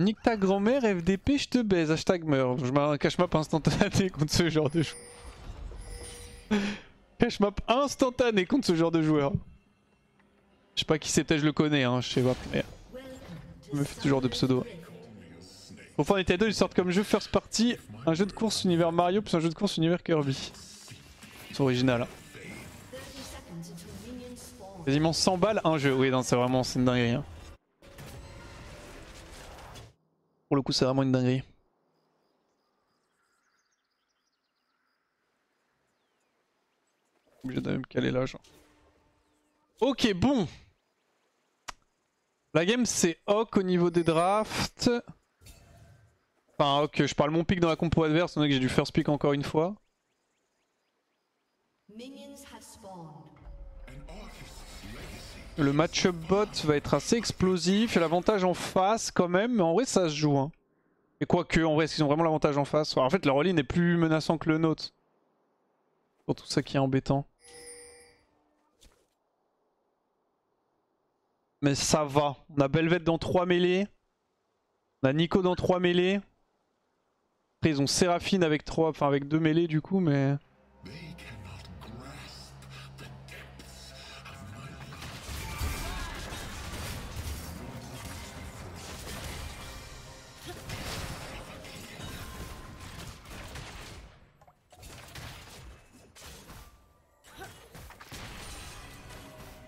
Nique ta grand-mère, FDP, je te baise, hashtag meurt. Je mets un cash map instantané contre ce genre de joueur. Cash map instantané contre ce genre de joueur. Je sais pas qui c'est, peut-être je le connais, hein, je sais pas. Mais je me fais ce genre de pseudo. Pour Fortnite 2, ils sortent comme jeu first party un jeu de course univers Mario plus un jeu de course univers Kirby. C'est original. Hein. Quasiment 100 balles un jeu. Oui, non, c'est vraiment une dinguerie. Hein. Pour le coup, c'est vraiment une dinguerie. Obligé de me caler là, genre. Ok, bon. La game, c'est Hawk au niveau des drafts. Enfin, Hawk, je parle mon pick dans la compo adverse, on a que j'ai du first pick encore une fois. Le match-up bot va être assez explosif. Il y a l'avantage en face quand même, mais en vrai ça se joue. Hein. Et quoique, en vrai, est-ce qu'ils ont vraiment l'avantage en face? En fait, leur all-in est plus menaçant que le nôtre. Pour tout ça qui est embêtant. Mais ça va. On a Belvette dans 3 mêlées. On a Nico dans 3 mêlées. Après, ils ont Séraphine avec 2 mêlées du coup, mais...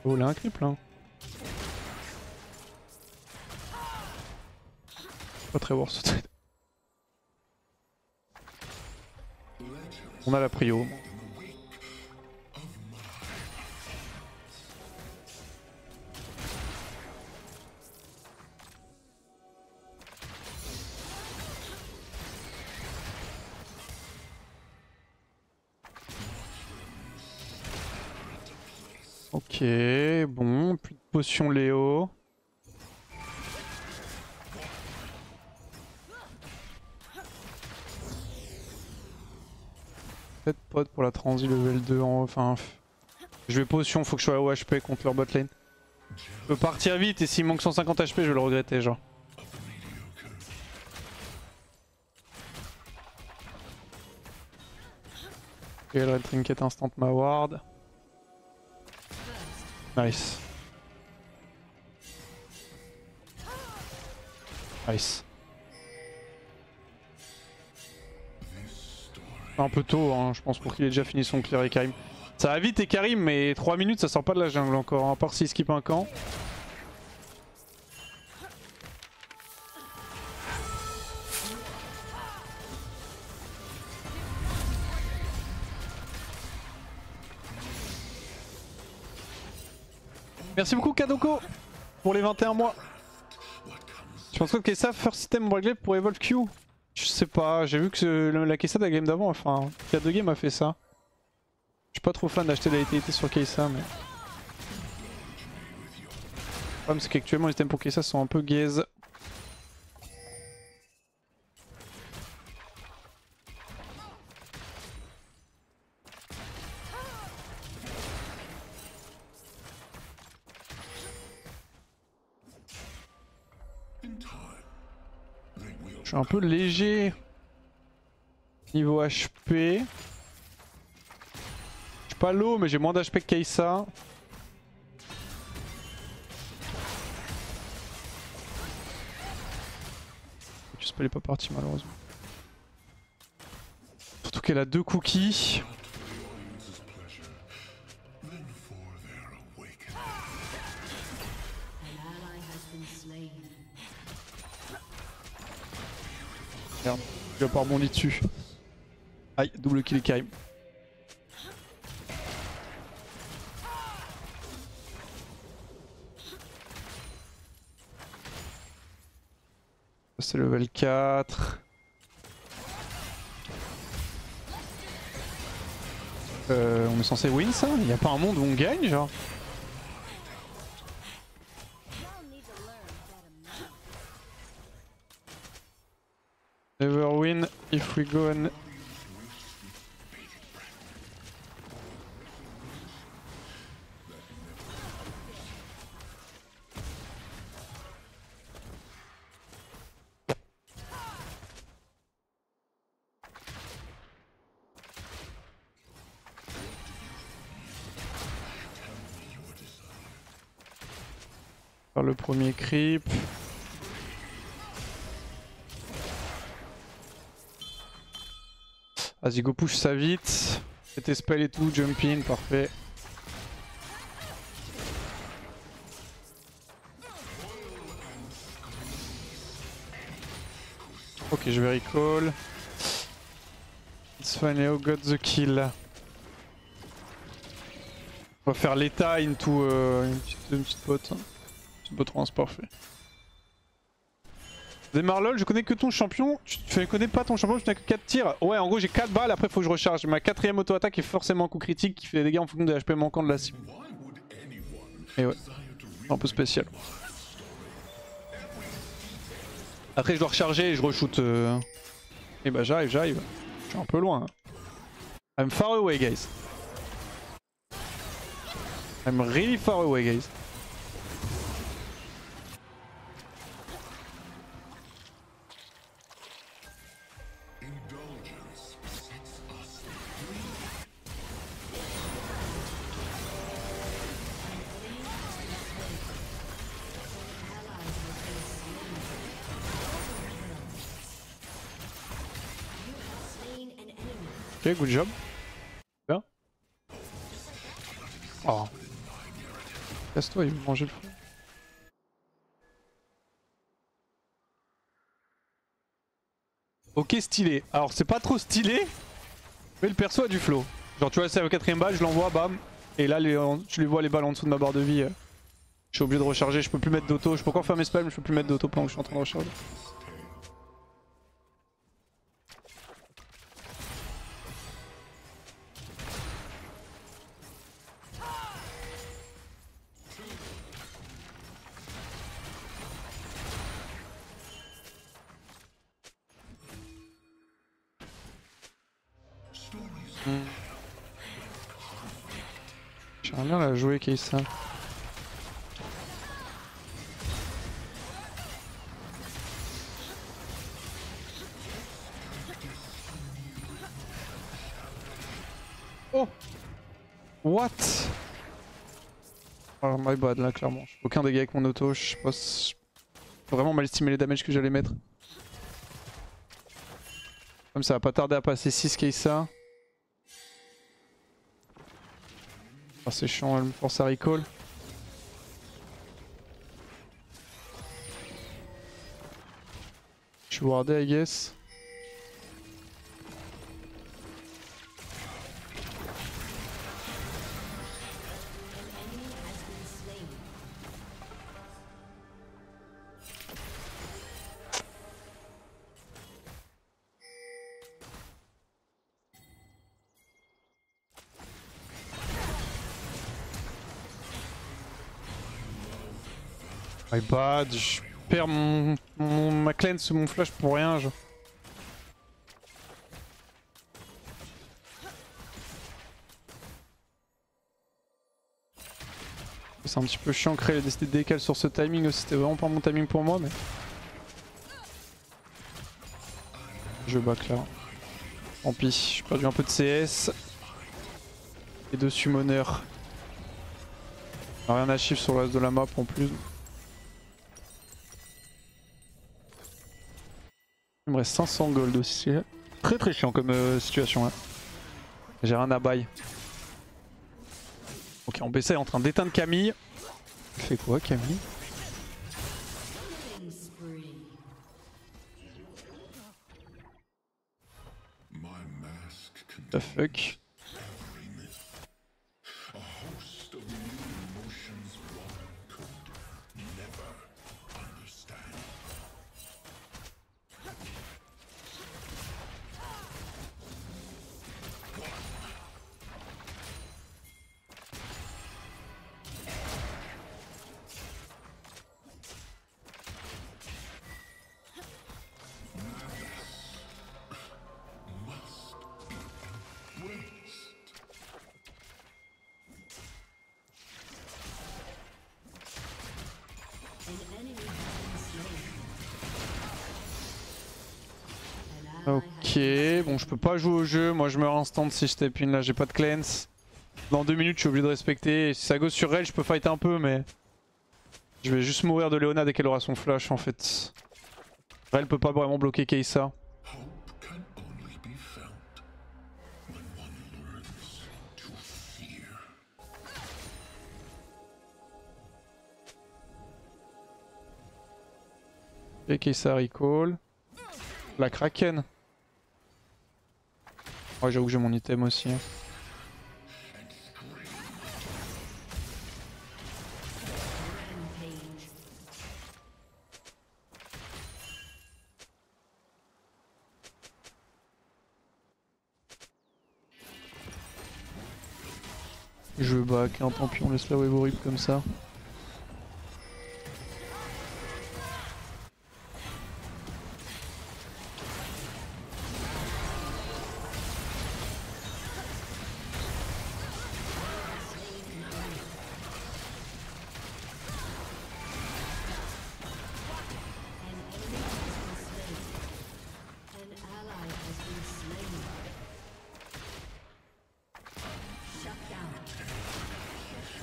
Oh, il a un creep là. Pas très worth. On a la prio. Ok, bon, plus de potion Léo. Peut-être pod pour la transi level 2 enfin... Je vais potion, faut que je sois au HP contre leur botlane. Je peux partir vite et s'il manque 150 HP je vais le regretter genre. Et le red trinket instant ma ward. Nice. Nice. Un peu tôt hein, je pense pour qu'il ait déjà fini son clear et Karim. Ça va vite et Karim mais 3 minutes ça sort pas de la jungle encore, hein, à part s'il skip un camp. Merci beaucoup Kadoko pour les 21 mois. Tu penses quoi que Kessa first system Bragley pour Evolve Q? Je sais pas, j'ai vu que la Kessa de la game d'avant, enfin, il y a 2 games a fait ça. Je suis pas trop fan d'acheter de la LTT sur Kessa, mais... Le problème c'est qu'actuellement les items pour Kessa sont un peu gaze. Je suis un peu léger niveau HP. Je suis pas low mais j'ai moins d'HP que Kessa. Elle est pas partie malheureusement. Surtout qu'elle a 2 cookies. Merde, je vais pas rebondir dessus. Aïe, double kill Karim. C'est level 4. On est censé win ça? Il n'y a pas un monde où on gagne genre? Never win if we go and... Faire le premier creep. Vas-y, go push ça vite. Fais tes spells et tout, jump in, parfait. Ok, je vais recall. It's finally got the kill. On va faire l'état into une petite bot. Une petite bot rance, parfait. Démarre LOL, je connais que ton champion. Tu connais pas ton champion, tu n'as que 4 tirs. Ouais, en gros, j'ai 4 balles, après faut que je recharge. Ma 4ème auto-attaque est forcément un coup critique qui fait des dégâts en fonction des HP manquants de la cible. Et ouais, un peu spécial. Après, je dois recharger et je re-shoot. Et bah, j'arrive. Je suis un peu loin. Hein. I'm far away, guys. I'm really far away, guys. Ok, good job. Bien. Oh. Casse-toi, il veut manger le fou. Ok, stylé. Alors, c'est pas trop stylé, mais le perso a du flow. Genre, tu vois, c'est la 4ème balle, je l'envoie, bam. Et là, tu les vois les balles en dessous de ma barre de vie. Je suis obligé de recharger, je peux plus mettre d'auto. Je peux encore faire mes spells, mais je peux plus mettre d'auto pendant que je suis en train de recharger. J'aimerais bien la jouer, Kaysa. Oh! What? Alors, my bad là, clairement. Aucun dégât avec mon auto, je sais pas si... Faut vraiment mal estimer les damages que j'allais mettre. Comme ça va pas tarder à passer 6 Kaysa. Oh, c'est chiant, elle me force à recall. Je suis wardé, I guess. My bad, je perds ma cleanse ou mon flash pour rien. C'est un petit peu chiant de créer des décals sur ce timing aussi, c'était vraiment pas mon timing pour moi mais... Je back là. Tant pis, j'ai perdu un peu de CS. Et de summoner. Rien à chiffre sur le reste de la map en plus. Il me reste 500 gold aussi. Très très chiant comme situation là. J'ai rien à buy. Ok, on BC est en train d'éteindre Camille. Il fait quoi Camille? The fuck? Ok, bon je peux pas jouer au jeu, moi je meurs instant si je step in là, j'ai pas de cleanse. Dans 2 minutes je suis obligé de respecter, et si ça go sur elle je peux fight un peu mais... Je vais juste mourir de Leona dès qu'elle aura son flash en fait. Elle peut pas vraiment bloquer Kai'Sa. Et Kai'Sa recall. La Kraken. Ouais, j'avoue que j'ai mon item aussi. Je back, hein, tant pis, on laisse la wave horrible comme ça.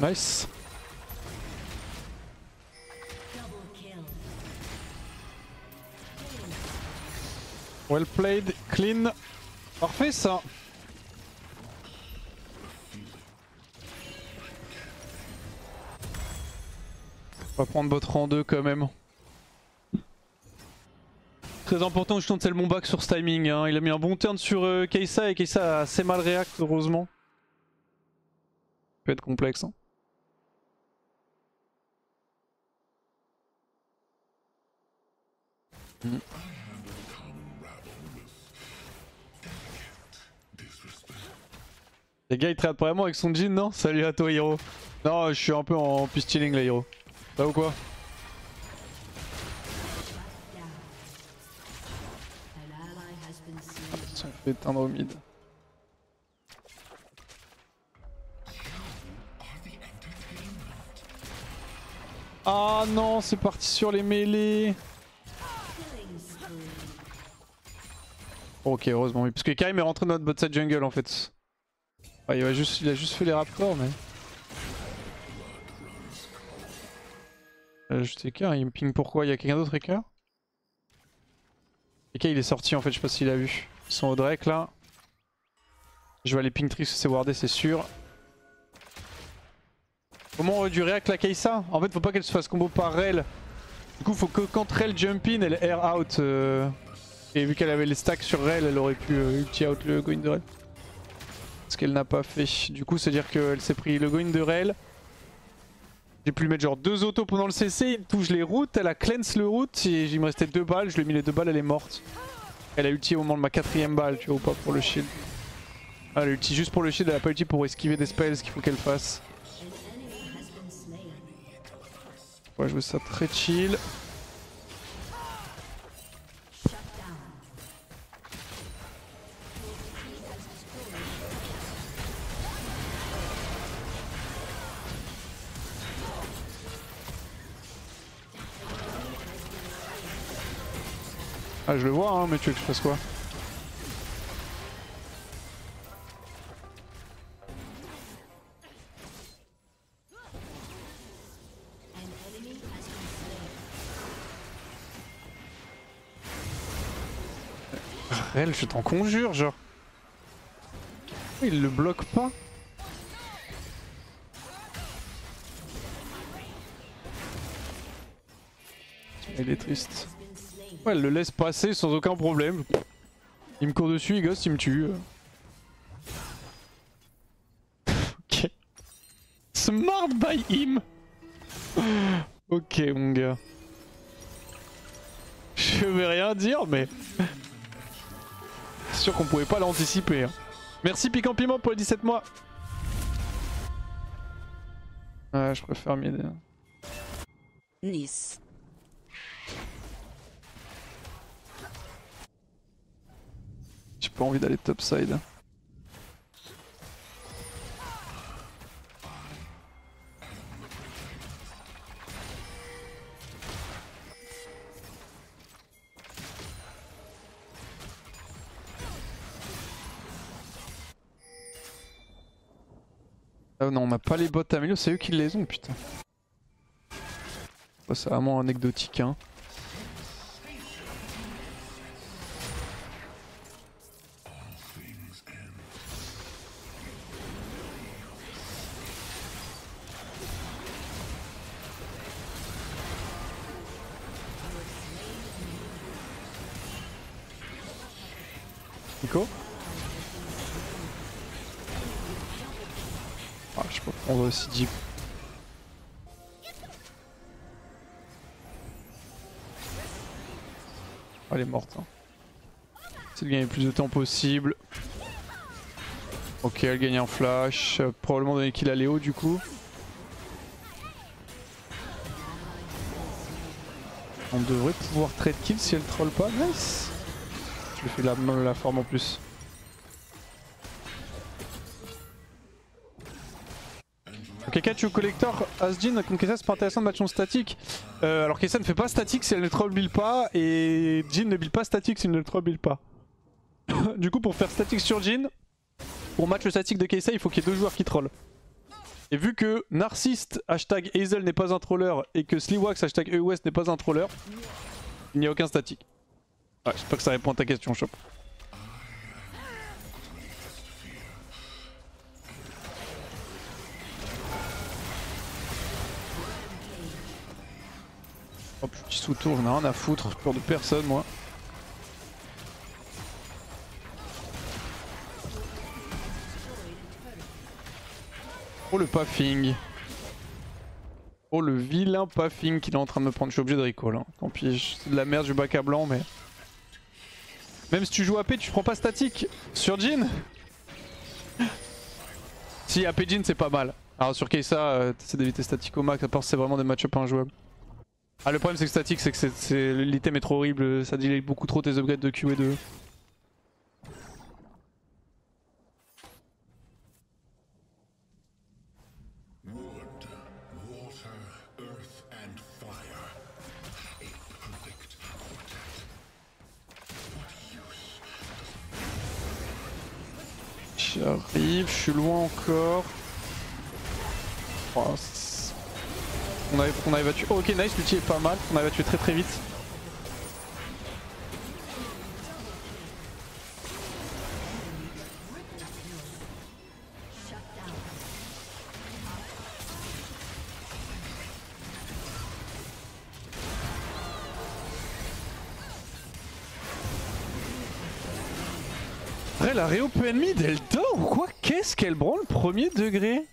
Nice. Well played, clean. Parfait ça. On va prendre bot rang 2 quand même. Très important que je tente celle mon back sur ce timing. Hein. Il a mis un bon turn sur Kai'Sa et Kai'Sa a assez mal react heureusement. Ça peut être complexe. Hein. Les gars ils traitent vraiment avec son jean non? Salut à toi Hiro. Non je suis un peu en pistiling là Hiro. Ça ou quoi? Ah, ils sont fait éteindre au mid. Ah non c'est parti sur les mêlées. Ok heureusement oui parce que Karim est rentré dans notre bot side jungle en fait. Ah, il a juste fait les raptors mais... Juste Eka, il me ping pourquoi? Il y a quelqu'un d'autre Eka? Eka il est sorti en fait, je sais pas s'il a vu. Ils sont au Drake là. Je vais aller ping Trix, c'est wardé c'est sûr. Comment on aurait dû react la Kai'Sa? En fait faut pas qu'elle se fasse combo par Rel. Du coup faut que quand Rel jump in elle air out. Et vu qu'elle avait les stacks sur Rel elle aurait pu ulti out le Going de Rel. Ce qu'elle n'a pas fait. Du coup c'est à dire qu'elle s'est pris le Going de Rel. J'ai pu lui mettre genre 2 autos pendant le CC, il touche les routes, elle a cleanse le route et il me restait 2 balles, je lui ai mis les 2 balles, elle est morte. Elle a ulti au moment de ma 4ème balle, tu vois ou pas pour le shield. Ah, elle a ulti juste pour le shield, elle a pas ulti pour esquiver des spells qu'il faut qu'elle fasse. Ouais, je veux ça très chill. Ah je le vois hein, mais tu veux que je fasse quoi? Elle, je t'en conjure genre. Il le bloque pas. Il est triste. Ouais, elle le laisse passer sans aucun problème. Il me court dessus, il ghost, il me tue. Ok. Smart by him. Ok mon gars. Je vais rien dire mais... C'est sûr qu'on pouvait pas l'anticiper. Hein. Merci Piquant Piment pour les 17 mois. Ouais je préfère m'aider. Nice. J'ai pas envie d'aller topside. Oh non, on n'a pas les bots Amélie, c'est eux qui les ont, putain. Oh, c'est vraiment anecdotique hein. Nico? Ah, je peux prendre aussi deep. Oh, elle est morte. Hein. C'est de gagner le plus de temps possible. Ok, elle gagne un flash. Probablement donner kill à Léo du coup. On devrait pouvoir trade kill si elle troll pas. Nice! Je lui fais la forme en plus. Ok, Kachu Collector, Asjin contre Kessa, c'est pas intéressant de match en statique. Alors Kessa ne fait pas statique si elle ne troll build pas, et Jin ne build pas statique s'il ne le troll build pas. Du coup, pour faire statique sur Jin, pour match le statique de Kessa, il faut qu'il y ait 2 joueurs qui trollent. Et vu que Narcissist hashtag Hazel n'est pas un troller et que Sliwax hashtag EOS n'est pas un troller, il n'y a aucun statique. Ouais, j'espère que ça répond à ta question, Chop. Hop, petit sous-tour, j'en ai rien à foutre, peur de personne moi. Oh le paffing. Oh le vilain paffing qu'il est en train de me prendre, je suis obligé de recall. Hein. Tant pis, c'est de la merde, je bac à blanc mais... Même si tu joues AP, tu prends pas statique sur Jin. Si AP Jin c'est pas mal. Alors sur Kessa, t'essaies d'éviter statique au max, à part c'est vraiment des match-up injouables. Ah le problème c'est que statique, c'est que l'item est trop horrible, ça delay beaucoup trop tes upgrades de Q et de... J'arrive, je suis loin encore. Oh, on arrive à tuer. Oh, ok, nice, l'ulti est pas mal. On arrive à tuer très très vite. Après, la réo peut ennemi Delta ou quoi? Qu'est-ce qu'elle branle premier degré?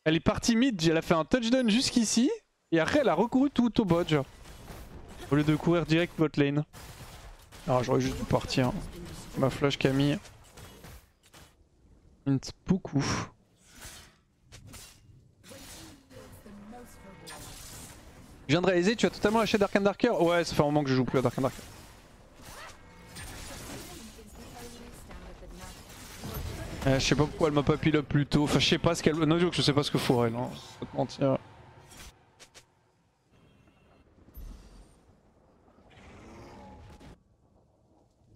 Elle est partie mid, elle a fait un touchdown jusqu'ici. Et après, elle a recouru tout au bot, genre. Au lieu de courir direct bot lane. Alors, j'aurais juste dû partir. Ma flash Camille. Int beaucoup. Je viens de réaliser, tu as totalement lâché Dark and Darker? Ouais, ça fait un moment que je joue plus à Dark and Darker. Je sais pas pourquoi elle m'a pas pile up plus tôt. Enfin, je sais pas ce qu'elle. Non, je sais pas ce que faut elle. Hein. Faut te mentir.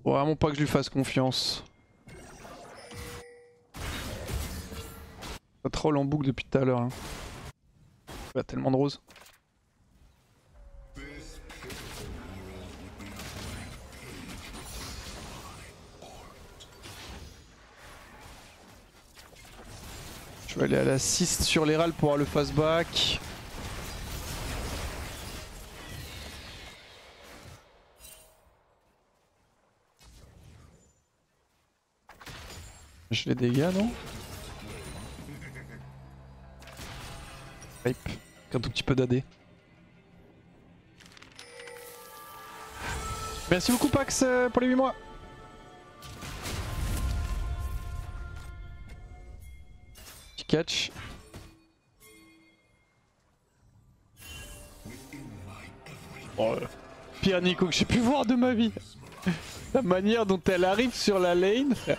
Faut vraiment pas que je lui fasse confiance. Ça troll en boucle depuis tout à l'heure. Hein. Il y a tellement de roses. Je vais aller à l'assist sur les râles pour avoir le fastback. Je les dégâts, non? Hype. Un tout petit peu d'AD. Merci beaucoup Pax pour les 8 mois. Petit catch. Oh, pire Nico que j'ai pu voir de ma vie. La manière dont elle arrive sur la lane, frère.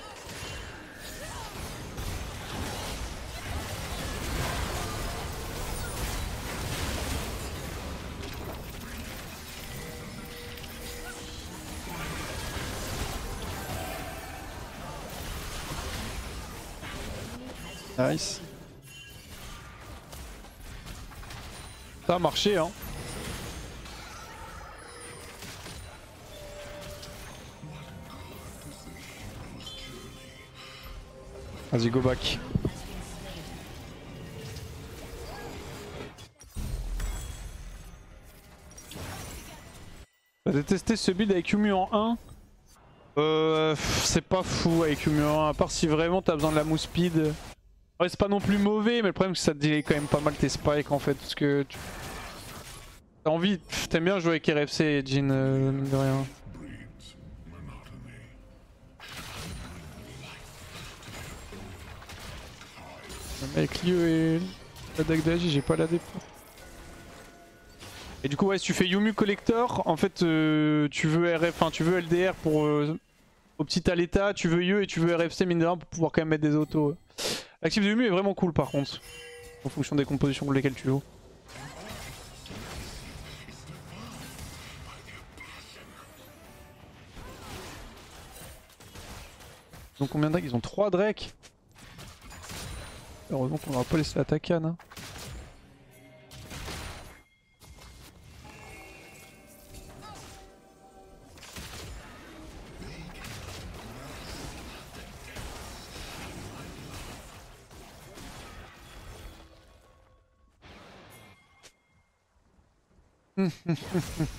Nice. Ça a marché hein. Vas-y, go back. J'ai détesté ce build avec Yumu en 1. C'est pas fou avec Yumu en 1, à part si vraiment t'as besoin de la move speed. Ouais, c'est pas non plus mauvais, mais le problème c'est que ça te delay quand même pas mal tes spikes en fait. Parce que t'as envie, t'aimes bien jouer avec RFC et Jhin, mine de rien. Avec Liu et la dague d'Agi, j'ai pas la dépôt. Et du coup ouais, si tu fais Yumu collector, en fait tu veux tu veux LDR pour au petit Aleta, tu veux Yu et tu veux RFC mine de rien pour pouvoir quand même mettre des autos. L'actif de Yumu est vraiment cool par contre, en fonction des compositions pour lesquelles tu joues. Ils ont combien de Drake? Ils ont 3 Drake. Heureusement qu'on n'aura pas laissé la Takan. Hein.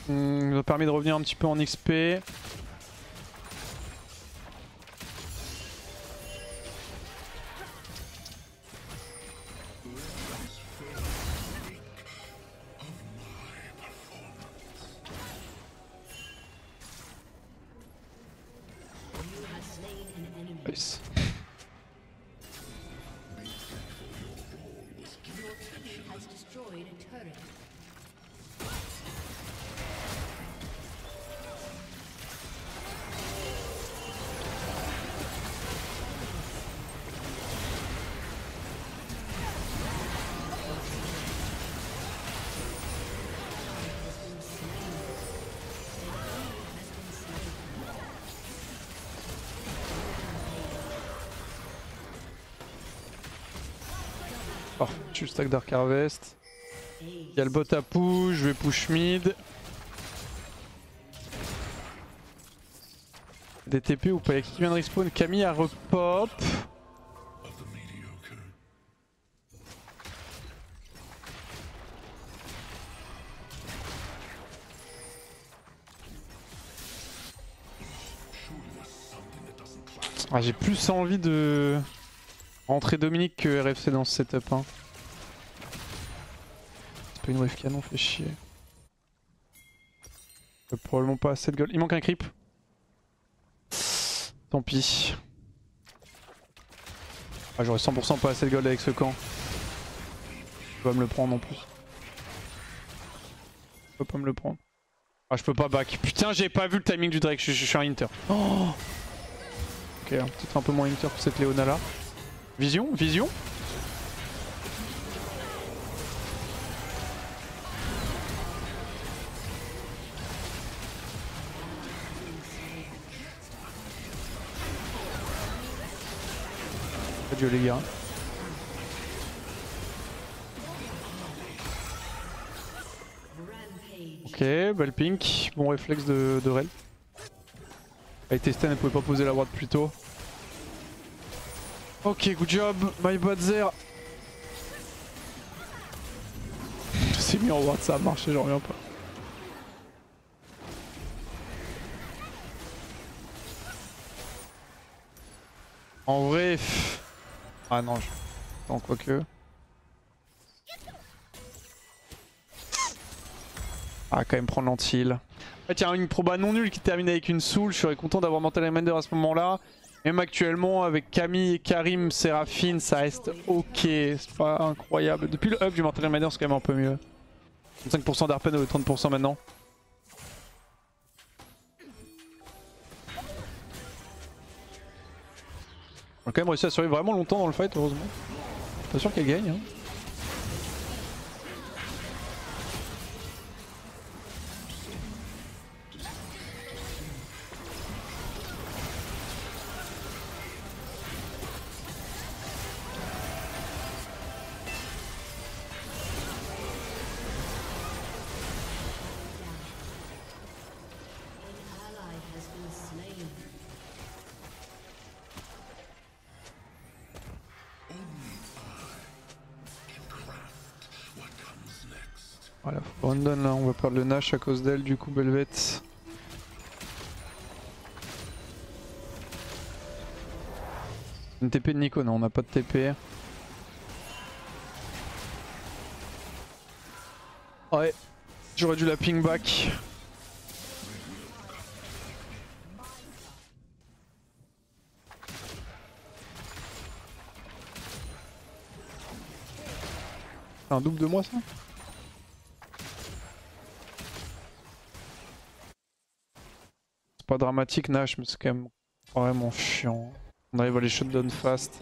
Ça m'a permis de revenir un petit peu en XP. Nice. Oh, tu stack Dark Harvest. Il y a le bot à push, je vais push mid. Des TP ou pas? Il y a qui vient de respawn? Camille a repop. Ah, j'ai plus envie de rentrer Dominique que RFC dans ce setup. Hein. C'est pas une wave canon, fait chier. Probablement pas assez de gold. Il manque un creep. Tant pis. Ah, j'aurais 100% pas assez de gold avec ce camp. Je peux pas me le prendre en plus. Je peux pas me le prendre. Ah, je peux pas back. Putain, j'ai pas vu le timing du Drake, je suis un Inter. Oh, ok, peut-être un peu moins Inter que cette Léona là. Vision, vision. Adieu les gars. Ok, belle pink, bon réflexe de Rel. Elle était stun, elle pouvait pas poser la ward plus tôt. Ok, good job, my bad there. C'est mis en ward, ça a marché, j'en reviens pas. En vrai... Ah non, attends, quoique... Ah, quand même prendre l'anti-heal. Ah, tiens, une proba non nulle qui termine avec une soul, je serais content d'avoir Mental Reminder à ce moment-là. Même actuellement, avec Camille, Karim, Séraphine, ça reste ok, c'est pas incroyable. Depuis le up du Mental Reminder, c'est quand même un peu mieux. 35% d'Arpen au 30% maintenant. On a quand même réussi à survivre vraiment longtemps dans le fight, heureusement. Pas sûr qu'elle gagne. Hein. Voilà, faut random là, on va perdre le Nash à cause d'elle, du coup Belvet. Une TP de Nico, non on n'a pas de TP. Ouais, j'aurais dû la ping back. C'est un double de moi ça? C'est pas dramatique Nash mais c'est quand même vraiment chiant. On arrive à les shutdown fast.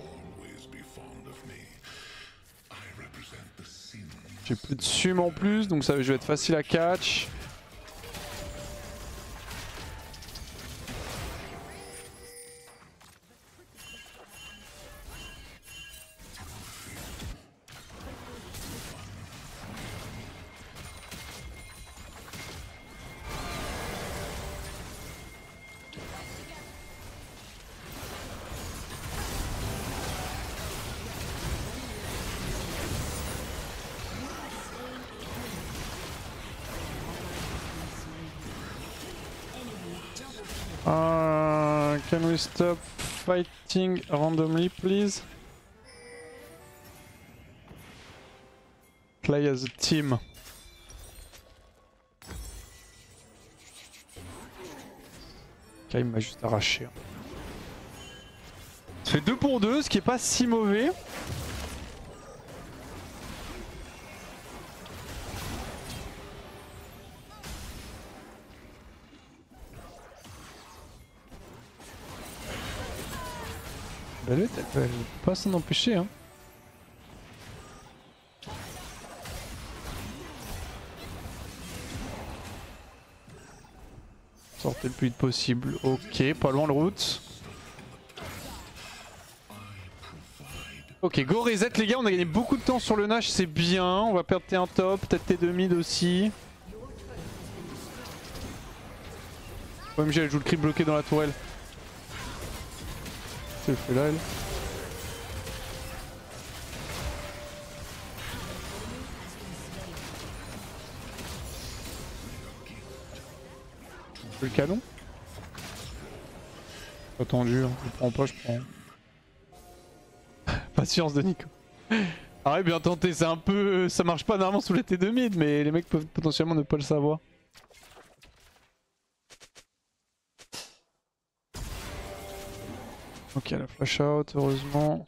J'ai plus de sum en plus donc ça va être facile à catch. Can we stop fighting randomly, please? Play as a team. Ok, il m'a juste arraché. Ça fait 2 pour 2, ce qui est pas si mauvais. Elle peut pas s'en empêcher hein. Sortez le plus vite possible. Ok, pas loin le route. Ok, go reset les gars, on a gagné beaucoup de temps sur le Nash, c'est bien. On va perdre T1 top, peut-être T2 mid aussi. OMG, elle joue le creep bloqué dans la tourelle. Elle fait là elle. Le canon. Pas tendu, hein. Je prends pas, je prends. Patience de Nico. Ah ouais, bien tenté, c'est un peu... Ça marche pas normalement sous les T2 mid, mais les mecs peuvent potentiellement ne pas le savoir. Ok, la flash out, heureusement.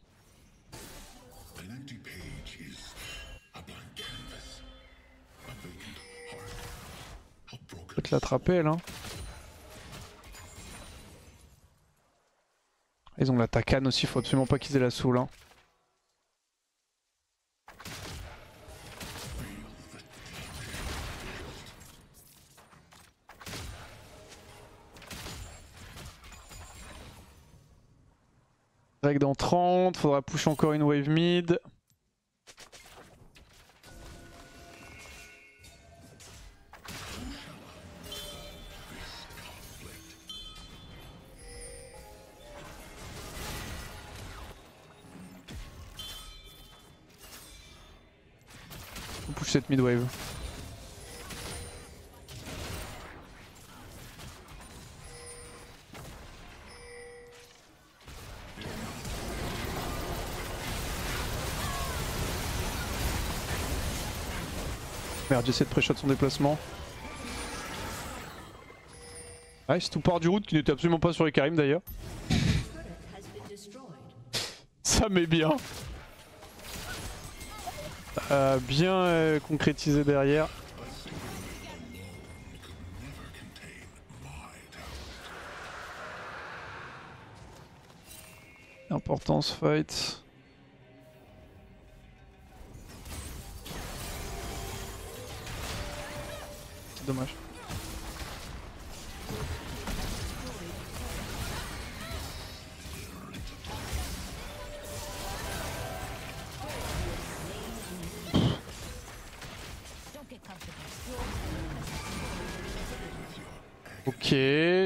Peut-être l'attraper elle hein. Ils ont la Takan aussi, faut absolument pas qu'ils aient la soul hein. Drake dans 30, faudra push encore une wave mid. On push cette mid wave. Merde, j'essaie de pré-shot son déplacement. Nice, tout part du route qui n'était absolument pas sur les Karim d'ailleurs. Ça met bien. Bien concrétisé derrière. Important ce fight. C'est dommage. Ok,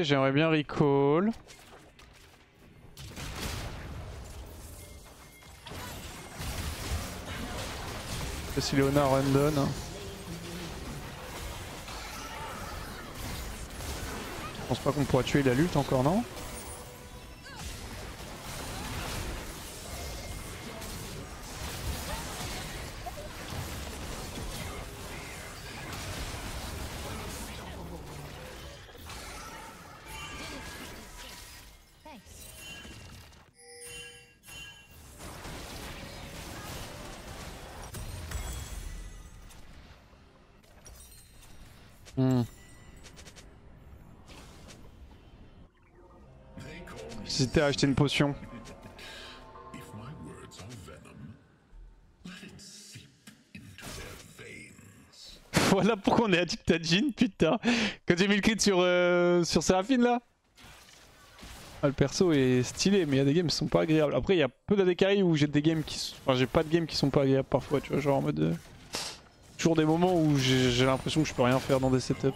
j'aimerais bien recall. Si Léona run. Je pense pas qu'on pourra tuer la lutte encore, non? J'hésitais à acheter une potion. Voilà pourquoi on est addict à Jhin, putain. Quand j'ai mis le crit sur Séraphine là. Ah, le perso est stylé, mais il y a des games qui sont pas agréables. Après, il y a peu d'ADKI où j'ai des games qui. Enfin, j'ai pas de games qui sont pas agréables parfois, tu vois. Genre en mode. Toujours des moments où j'ai l'impression que je peux rien faire dans des setups.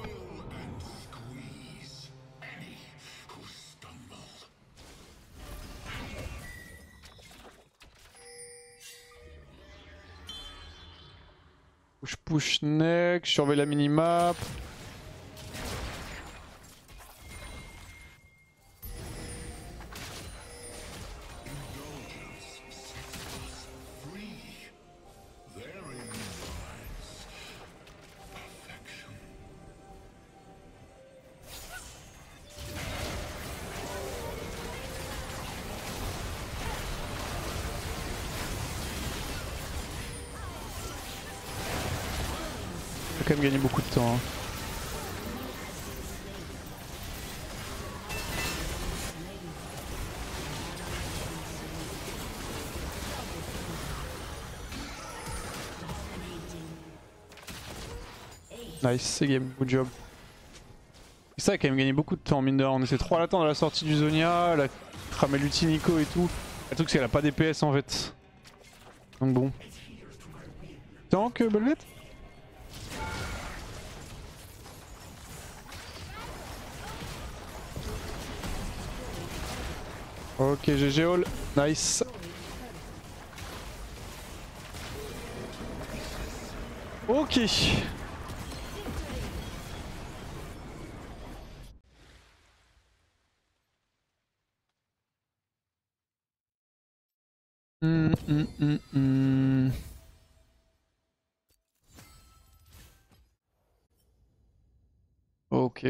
Push neck, je surveille la minimap. J'ai quand même gagné beaucoup de temps. Hein. Nice, c'est game, good job. Et ça a quand même gagné beaucoup de temps, mine de rien. On était 3 à l'attendre à la sortie du Zonia, la cramé l'ulti Nico et tout. Le truc c'est qu'elle a pas DPS en fait. Donc bon. Tank, Belvet? Ok, GG all, nice. Ok. Ok.